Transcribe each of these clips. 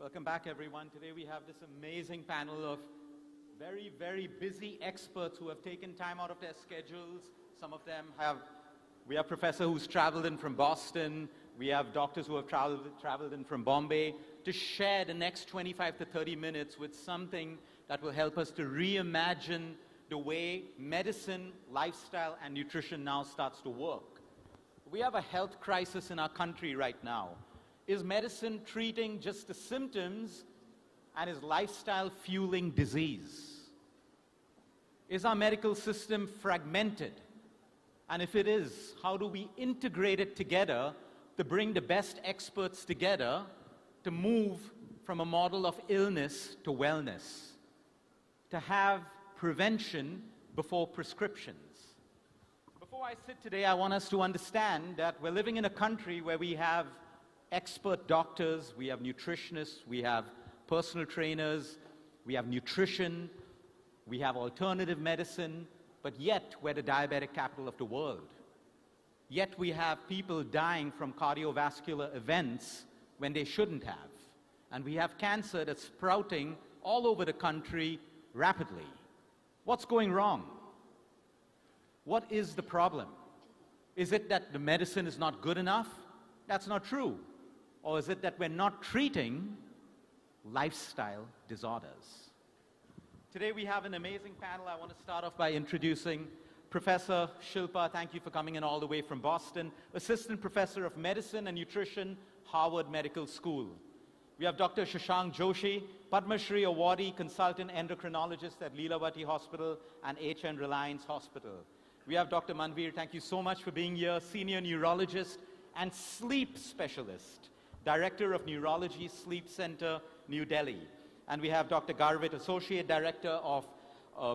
Welcome back, everyone. Today we have this amazing panel of very, very busy experts who have taken time out of their schedules. Some of them we have Professor who's traveled in from Boston. We have doctors who have traveled in from Bombay to share the next 25 to 30 minutes with something that will help us to reimagine the way medicine, lifestyle, and nutrition now starts to work. We have a health crisis in our country right now. Is medicine treating just the symptoms, and is lifestyle fueling disease? Is our medical system fragmented? And if it is, how do we integrate it together to bring the best experts together to move from a model of illness to wellness, to have prevention before prescriptions? Before I sit today, I want us to understand that we're living in a country where we have expert doctors, we have nutritionists, we have personal trainers, we have nutrition, we have alternative medicine, but yet we're the diabetic capital of the world. Yet we have people dying from cardiovascular events when they shouldn't have. And we have cancer that's sprouting all over the country rapidly. What's going wrong? What is the problem? Is it that the medicine is not good enough? That's not true. Or is it that we're not treating lifestyle disorders? Today we have an amazing panel. I want to start off by introducing Professor Shilpa. Thank you for coming in all the way from Boston. Assistant Professor of Medicine and Nutrition, Harvard Medical School. We have Dr. Shashank Joshi, Padma Shri Awardee Consultant Endocrinologist at Leelavati Hospital and HN Reliance Hospital. We have Dr. Manveer, thank you so much for being here, Senior Neurologist and Sleep Specialist, Director of Neurology Sleep Center, New Delhi. And we have Dr. Garvit, Associate Director of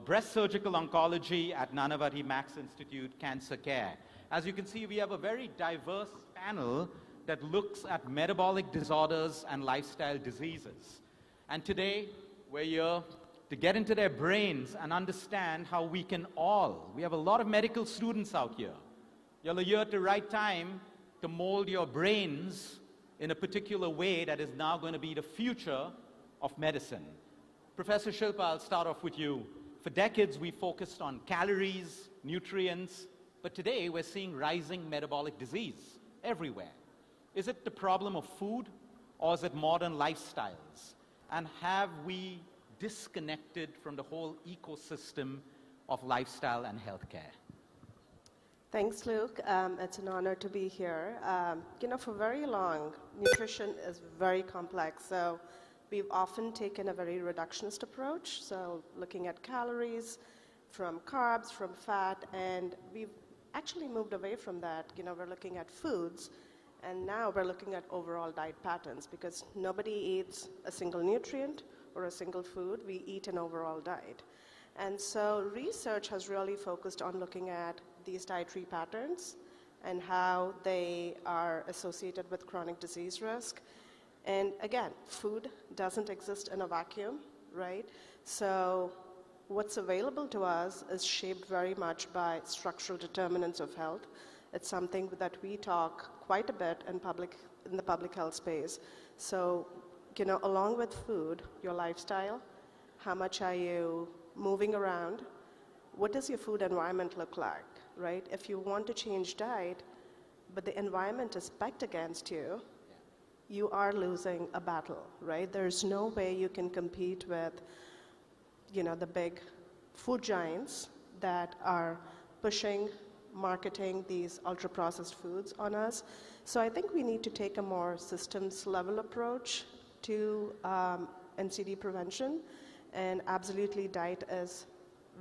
Breast Surgical Oncology at Nanavati Max Institute Cancer Care. As you can see, we have a very diverse panel that looks at metabolic disorders and lifestyle diseases. And today, we're here to get into their brains and understand how we can we have a lot of medical students out here. You're here at the right time to mold your brains in a particular way that is now going to be the future of medicine. Professor Shilpa, I'll start off with you. For decades, we focused on calories, nutrients, but today we're seeing rising metabolic disease everywhere. Is it the problem of food, or is it modern lifestyles? And have we disconnected from the whole ecosystem of lifestyle and healthcare? Thanks, Luke. It's an honor to be here. For very long, nutrition is very complex. So we've often taken a very reductionist approach. So looking at calories, from carbs, from fat, and we've actually moved away from that. We're looking at foods, and now we're looking at overall diet patterns because nobody eats a single nutrient or a single food. We eat an overall diet. And so research has really focused on looking at these dietary patterns and how they are associated with chronic disease risk. And again, food doesn't exist in a vacuum, right? So what's available to us is shaped very much by structural determinants of health. It's something that we talk quite a bit in the public health space. So, along with food, your lifestyle, how much are you moving around? What does your food environment look like, right? If you want to change diet, but the environment is backed against you, you are losing a battle, right? There's no way you can compete with, the big food giants that are pushing, marketing these ultra-processed foods on us. So I think we need to take a more systems-level approach to NCD prevention, and absolutely diet is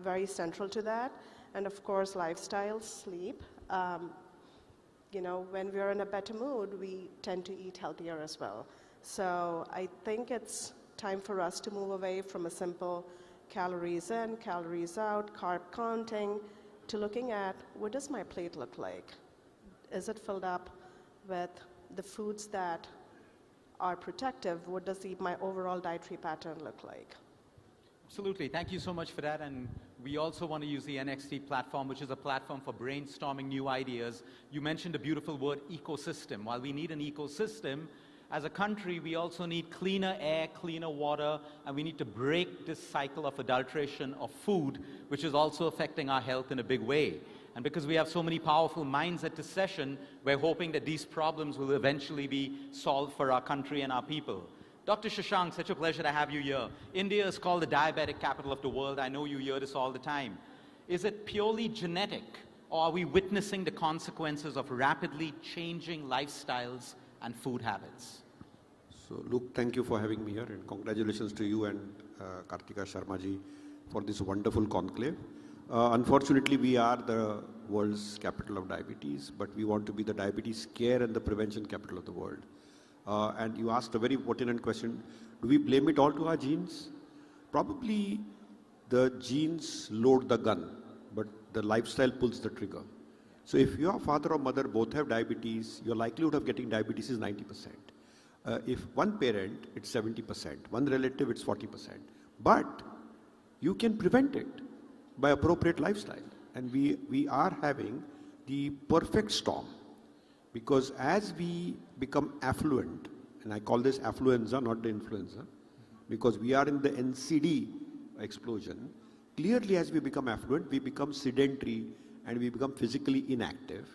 very central to that. And of course, lifestyle, sleep. When we're in a better mood, we tend to eat healthier as well. So I think it's time for us to move away from a simple calories in, calories out, carb counting, to looking at what does my plate look like? Is it filled up with the foods that are protective? What does my overall dietary pattern look like? Absolutely. Thank you so much for that. And we also want to use the NXT platform, which is a platform for brainstorming new ideas. You mentioned a beautiful word, ecosystem. While we need an ecosystem, As a country, we also need cleaner air, cleaner water, and we need to break this cycle of adulteration of food, which is also affecting our health in a big way. And because we have so many powerful minds at this session, we're hoping that these problems will eventually be solved for our country and our people. Dr. Shashank, such a pleasure to have you here. India is called the diabetic capital of the world. I know you hear this all the time. Is it purely genetic, or are we witnessing the consequences of rapidly changing lifestyles and food habits? So, Luke, thank you for having me here, and congratulations to you and Kartika Sharma ji for this wonderful conclave. Unfortunately, we are the world's capital of diabetes, but we want to be the diabetes care and the prevention capital of the world. And you asked a very pertinent question, do we blame it all to our genes? Probably the genes load the gun, but the lifestyle pulls the trigger. So if your father or mother both have diabetes, your likelihood of getting diabetes is 90%. If one parent, it's 70%. One relative, it's 40%. But you can prevent it by appropriate lifestyle. And we are having the perfect storm. Because as we become affluent, and I call this affluenza, not the influenza, because we are in the NCD explosion, clearly as we become affluent, we become sedentary and we become physically inactive.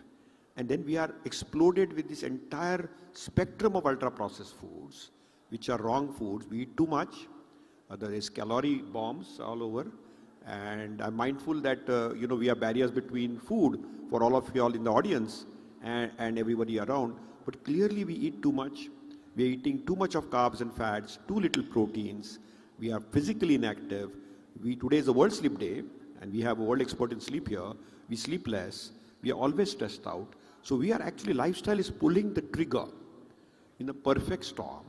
And then we are exploded with this entire spectrum of ultra-processed foods, which are wrong foods. We eat too much. There is calorie bombs all over. And I'm mindful that, we have barriers between food for all of you all in the audience and everybody around. But clearly we eat too much. We are eating too much of carbs and fats, too little proteins. We are physically inactive. Today is the World Sleep Day, and we have a world expert in sleep here. We sleep less. We are always stressed out. So lifestyle is pulling the trigger in a perfect storm,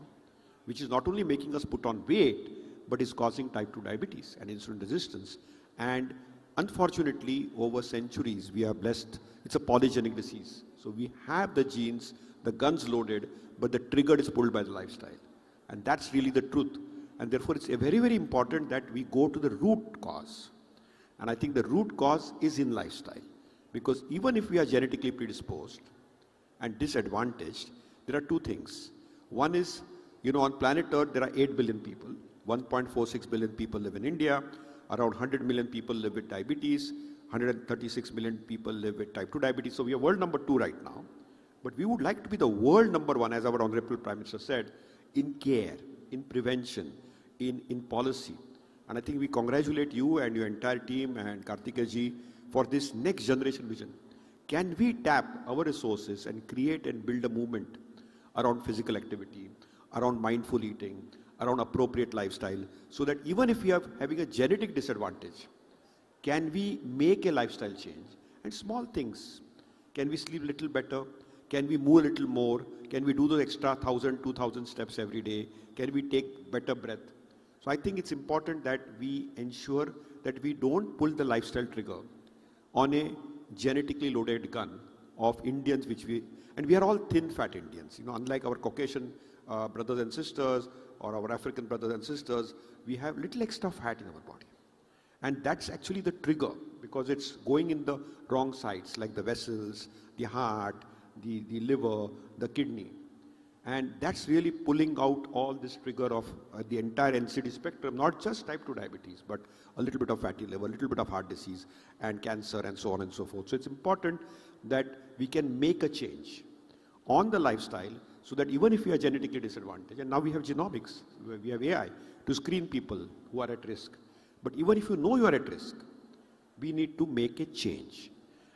which is not only making us put on weight, but is causing type 2 diabetes and insulin resistance. And unfortunately, over centuries, we are blessed. It's a polygenic disease. So we have the genes, the guns loaded, but the trigger is pulled by the lifestyle. And that's really the truth. And therefore, it's very, very important that we go to the root cause. And I think the root cause is in lifestyle. Because even if we are genetically predisposed and disadvantaged, there are two things. One is, on planet Earth, there are 8 billion people. 1.46 billion people live in India. Around 100 million people live with diabetes. 136 million people live with type 2 diabetes. So we are world number 2 right now. But we would like to be the world number 1, as our Honorable Prime Minister said, in care, in prevention, in policy. And I think we congratulate you and your entire team and Kartika ji for this next generation vision. Can we tap our resources and create and build a movement around physical activity, around mindful eating, around appropriate lifestyle, so that even if we are having a genetic disadvantage, can we make a lifestyle change? And small things. Can we sleep a little better? Can we move a little more? Can we do those extra 1,000, 2,000 steps every day? Can we take better breath? So I think it's important that we ensure that we don't pull the lifestyle trigger on a genetically loaded gun of Indians, and we are all thin fat Indians, unlike our Caucasian brothers and sisters or our African brothers and sisters, we have little extra fat in our body. And that's actually the trigger, because it's going in the wrong sides, like the vessels, the heart, the liver, the kidney. And that's really pulling out all this trigger of the entire NCD spectrum, not just type 2 diabetes, but a little bit of fatty liver, a little bit of heart disease and cancer and so on and so forth. So it's important that we can make a change on the lifestyle so that even if we are genetically disadvantaged, and now we have genomics, we have AI to screen people who are at risk. But even if you know you are at risk, we need to make a change.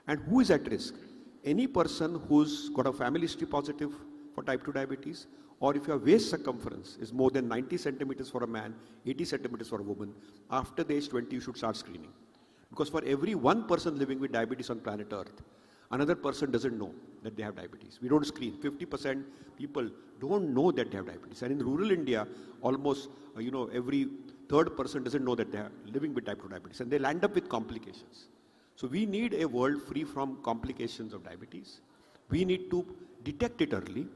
And who is at risk? Any person who's got a family history positive for type 2 diabetes, or if your waist circumference is more than 90 centimeters for a man, 80 centimeters for a woman, after the age 20 you should start screening. Because for every one person living with diabetes on planet Earth, another person doesn't know that they have diabetes. We don't screen. 50% people don't know that they have diabetes. And in rural India, almost every third person doesn't know that they are living with type 2 diabetes, and they'll end up with complications. So we need a world free from complications of diabetes. We need to detect it early,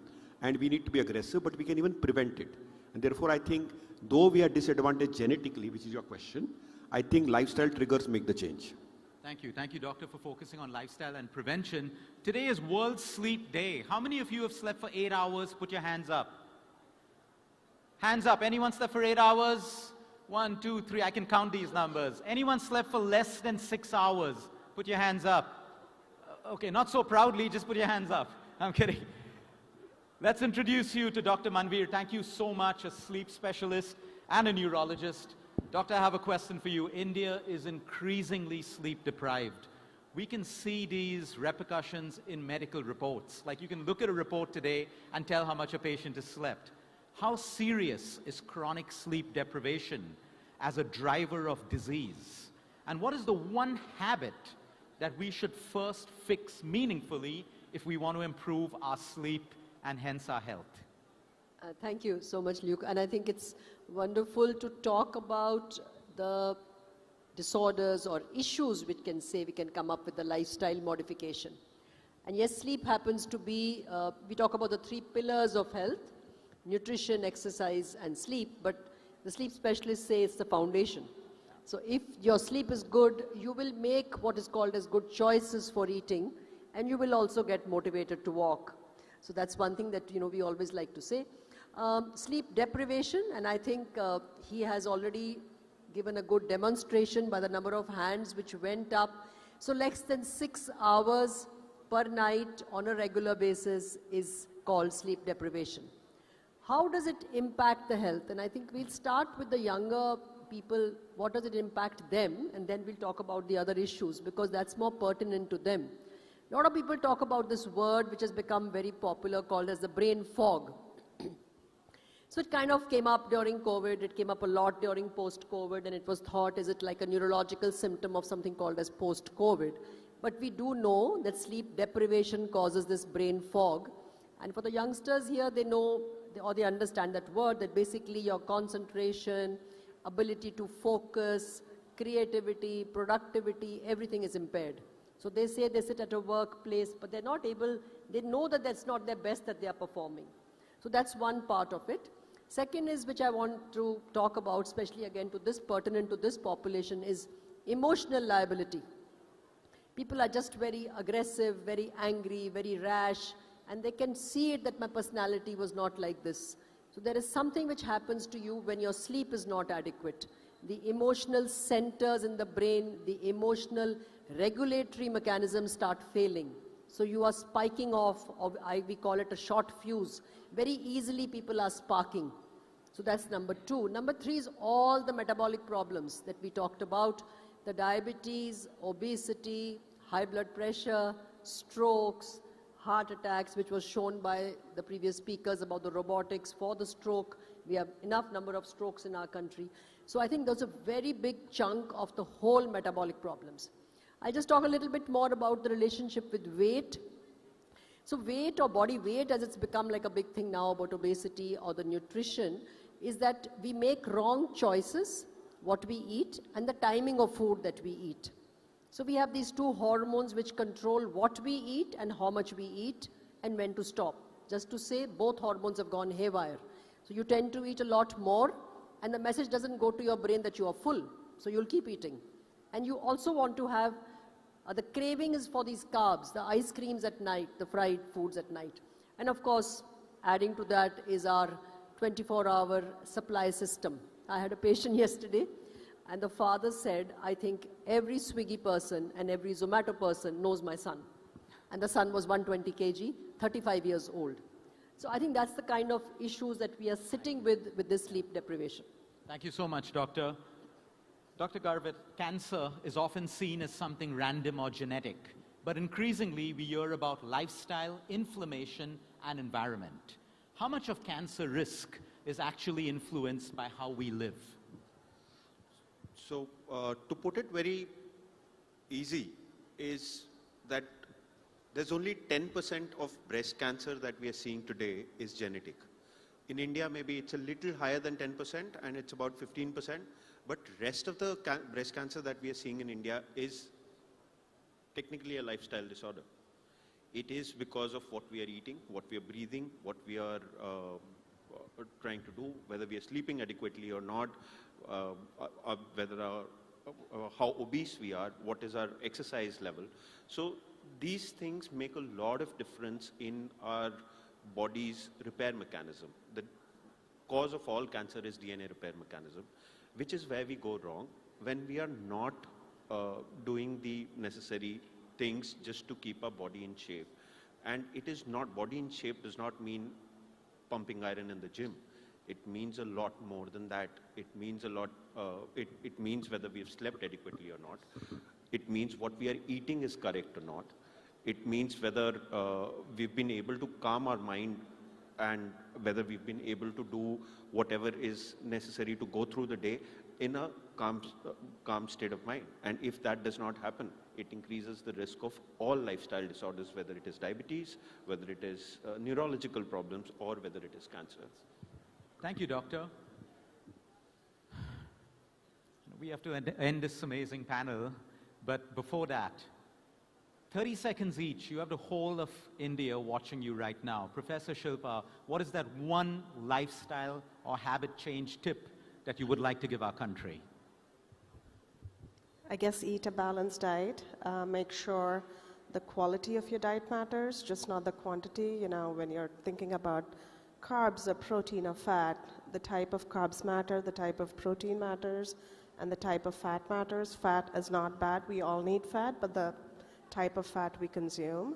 and we need to be aggressive, but we can even prevent it. And therefore, I think, though we are disadvantaged genetically, which is your question, I think lifestyle triggers make the change. Thank you. Thank you, Doctor, for focusing on lifestyle and prevention. Today is World Sleep Day. How many of you have slept for 8 hours? Put your hands up. Hands up. Anyone slept for 8 hours? 1, 2, 3. I can count these numbers. Anyone slept for less than 6 hours? Put your hands up. Okay, not so proudly, just put your hands up. I'm kidding. Let's introduce you to Dr. Manveer. Thank you so much, a sleep specialist and a neurologist. Doctor, I have a question for you. India is increasingly sleep deprived. We can see these repercussions in medical reports. Like you can look at a report today and tell how much a patient has slept. How serious is chronic sleep deprivation as a driver of disease? And what is the one habit that we should first fix meaningfully if we want to improve our sleep and hence our health? Thank you so much, Luke. And I think it's wonderful to talk about the disorders or issues we can come up with a lifestyle modification. And yes, sleep happens to be, we talk about the 3 pillars of health: nutrition, exercise, and sleep, but the sleep specialists say it's the foundation. So if your sleep is good, you will make what is called as good choices for eating, and you will also get motivated to walk. So that's one thing that we always like to say. Sleep deprivation, and I think he has already given a good demonstration by the number of hands which went up. So less than 6 hours per night on a regular basis is called sleep deprivation. How does it impact the health? And I think we'll start with the younger people. What does it impact them? And then we'll talk about the other issues, because that's more pertinent to them. A lot of people talk about this word which has become very popular called as the brain fog. So it kind of came up during COVID, it came up a lot during post-COVID, and it was thought, is it like a neurological symptom of something called as post-COVID? But we do know that sleep deprivation causes this brain fog. And for the youngsters here, they know, or they understand that word, that basically your concentration, ability to focus, creativity, productivity, everything is impaired. So they say they sit at a workplace, but they're not able, they know that that's not their best that they are performing. So that's one part of it. Second is, which I want to talk about, especially again to this, pertinent to this population, is emotional liability. People are just very aggressive, very angry, very rash, and they can see it that my personality was not like this. So there is something which happens to you when your sleep is not adequate. The emotional centers in the brain, the emotional regulatory mechanisms start failing. So you are spiking off, or we call it a short fuse. Very easily people are sparking. So that's number 2. Number 3 is all the metabolic problems that we talked about. The diabetes, obesity, high blood pressure, strokes, heart attacks, which was shown by the previous speakers about the robotics for the stroke. We have enough number of strokes in our country. So I think there's a very big chunk of the whole metabolic problems. I'll just talk a little bit more about the relationship with weight. So weight or body weight, as it's become like a big thing now about obesity or the nutrition, is that we make wrong choices, what we eat, and the timing of food that we eat. So we have these 2 hormones which control what we eat and how much we eat and when to stop. Just to say, both hormones have gone haywire. So you tend to eat a lot more, and the message doesn't go to your brain that you are full. So you'll keep eating. And you also want to have, the craving is for these carbs, the ice creams at night, the fried foods at night. And of course, adding to that is our 24-hour supply system. I had a patient yesterday, and the father said, I think every Swiggy person and every Zomato person knows my son. And the son was 120 kg, 35 years old. So I think that's the kind of issues that we are sitting with this sleep deprivation. Thank you so much, Doctor. Dr. Garvit, cancer is often seen as something random or genetic, but increasingly we hear about lifestyle, inflammation, and environment. How much of cancer risk is actually influenced by how we live? So to put it very easy is that there's only 10% of breast cancer that we are seeing today is genetic. In India, maybe it's a little higher than 10% and it's about 15%. But rest of the breast cancer that we are seeing in India is technically a lifestyle disorder. It is because of what we are eating, what we are breathing, what we are trying to do, whether we are sleeping adequately or not, how obese we are, what is our exercise level. So these things make a lot of difference in our body's repair mechanism. cause of all cancer is DNA repair mechanism, which is where we go wrong when we are not doing the necessary things just to keep our body in shape. And it is not, body in shape does not mean pumping iron in the gym. It means a lot more than that. It means a lot, it means whether we've slept adequately or not. It means what we are eating is correct or not. It means whether we've been able to calm our mind and whether we've been able to do whatever is necessary to go through the day in a calm state of mind. And if that does not happen, it increases the risk of all lifestyle disorders, whether it is diabetes, whether it is neurological problems, or whether it is cancer. Thank you, Doctor. We have to end this amazing panel, but before that, 30 seconds each, you have the whole of India watching you right now. Professor Shilpa, what is that one lifestyle or habit change tip that you would like to give our country? I guess eat a balanced diet. Make sure the quality of your diet matters, just not the quantity. You know, when you're thinking about carbs or protein or fat, the type of carbs matter, the type of protein matters, and the type of fat matters. Fat is not bad. We all need fat, but the type of fat we consume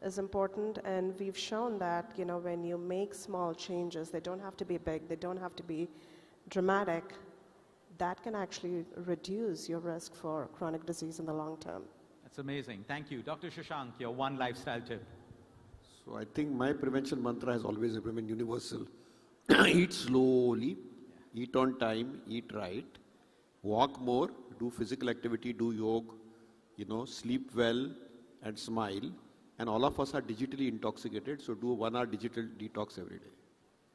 is important. And we've shown that, you know, when you make small changes, they don't have to be big, they don't have to be dramatic, that can actually reduce your risk for chronic disease in the long term. That's amazing. Thank you. Dr. Shashank, your one lifestyle tip. So I think my prevention mantra has always remained universal. Eat slowly, eat on time, eat right, walk more, do physical activity, do yoga, you know, sleep well and smile. And all of us are digitally intoxicated, so do 1 hour digital detox every day.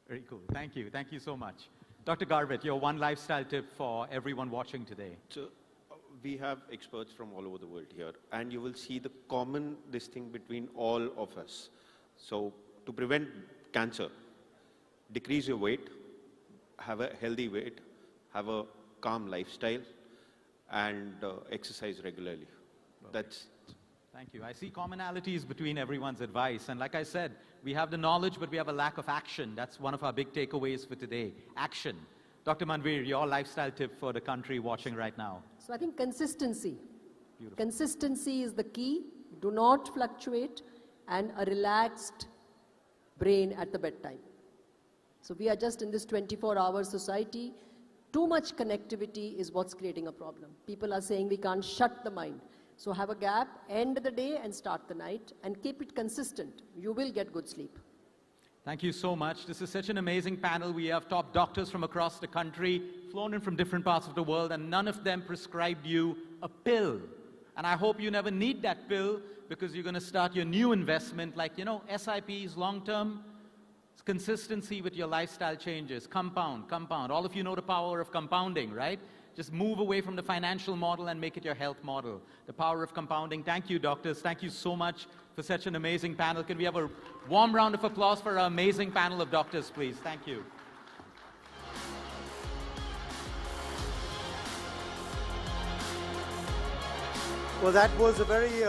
Very cool. Thank you. Thank you so much. Dr. Garvit, your one lifestyle tip for everyone watching today. So we have experts from all over the world here, and you will see the common distinction between all of us. So to prevent cancer, decrease your weight, have a healthy weight, have a calm lifestyle, and exercise regularly. That's. Thank you. I see commonalities between everyone's advice. And like I said, we have the knowledge, but we have a lack of action. That's one of our big takeaways for today. Action. Dr. Manveer, your lifestyle tip for the country watching right now. So I think consistency. Beautiful. Consistency is the key. Do not fluctuate, and a relaxed brain at the bedtime. So we are just in this 24-hour society. Too much connectivity is what's creating a problem. People are saying we can't shut the mind. So have a gap, end the day and start the night, and keep it consistent. You will get good sleep. Thank you so much. This is such an amazing panel. We have top doctors from across the country, flown in from different parts of the world, and none of them prescribed you a pill. And I hope you never need that pill, because you're going to start your new investment, like, you know, SIPs, long-term, consistency with your lifestyle changes, compound. All of you know the power of compounding, right? Just move away from the financial model and make it your health model. The power of compounding. Thank you, doctors. Thank you so much for such an amazing panel. Can we have a warm round of applause for our amazing panel of doctors, please? Thank you. Well, that was a very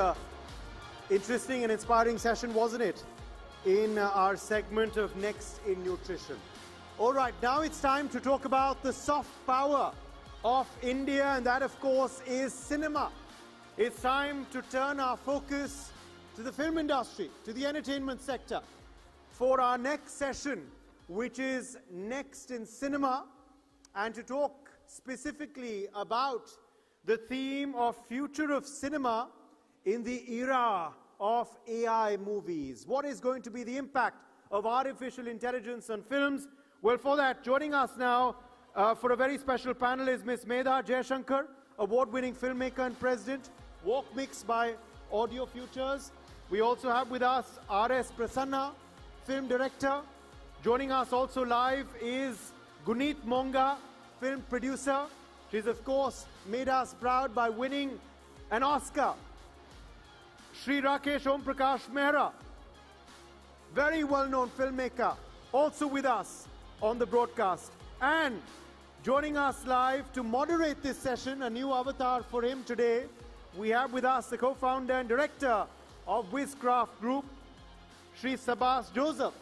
interesting and inspiring session, wasn't it? In our segment of Next in Nutrition. All right, now it's time to talk about the soft power of India, and that, of course, is cinema. It's time to turn our focus to the film industry, to the entertainment sector, for our next session, which is Next in Cinema, and to talk specifically about the theme of future of cinema in the era of AI movies. What is going to be the impact of artificial intelligence on films? Well, for that, joining us now for a very special panel is Ms. Medha Jayashankar, award-winning filmmaker and president, Walk Mix by Audio Futures. We also have with us R.S. Prasanna, film director. Joining us also live is Guneet Monga, film producer. She's, of course, made us proud by winning an Oscar. Shri Rakesh Om Prakash Mehra, very well-known filmmaker, also with us on the broadcast. And joining us live to moderate this session, a new avatar for him today, we have with us the co-founder and director of Wizcraft Group, Shri Sabas Joseph.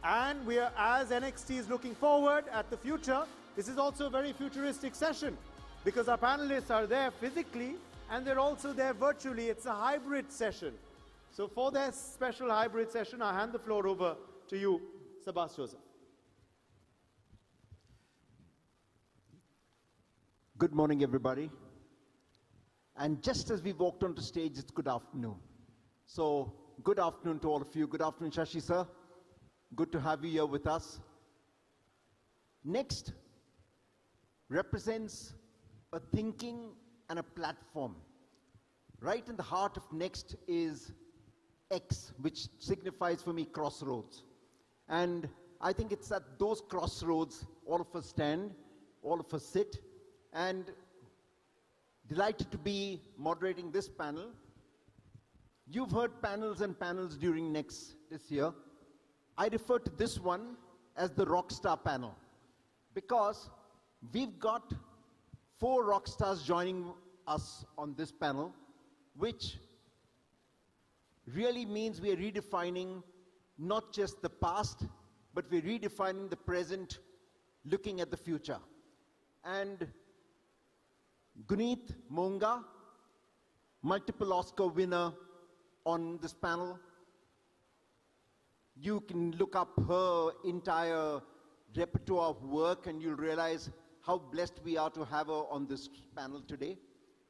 And we are, as NXT is looking forward at the future, this is also a very futuristic session because our panelists are there physically and they're also there virtually. It's a hybrid session. So for this special hybrid session, I hand the floor over to you, Sebastian Joseph. Good morning, everybody. And just as we walked onto stage, it's good afternoon. So good afternoon to all of you. Good afternoon, Shashi sir. Good to have you here with us. Next represents a thinking and a platform. Right in the heart of Next is X, which signifies for me crossroads. And I think it's at those crossroads all of us stand, all of us sit, and delighted to be moderating this panel. You've heard panels and panels during Next this year. I refer to this one as the Rockstar panel because we've got 4 rock stars joining us on this panel, which really means we are redefining not just the past, but we're redefining the present, looking at the future. And Guneet Monga, multiple Oscar winner on this panel. You can look up her entire repertoire of work and you'll realize how blessed we are to have her on this panel today.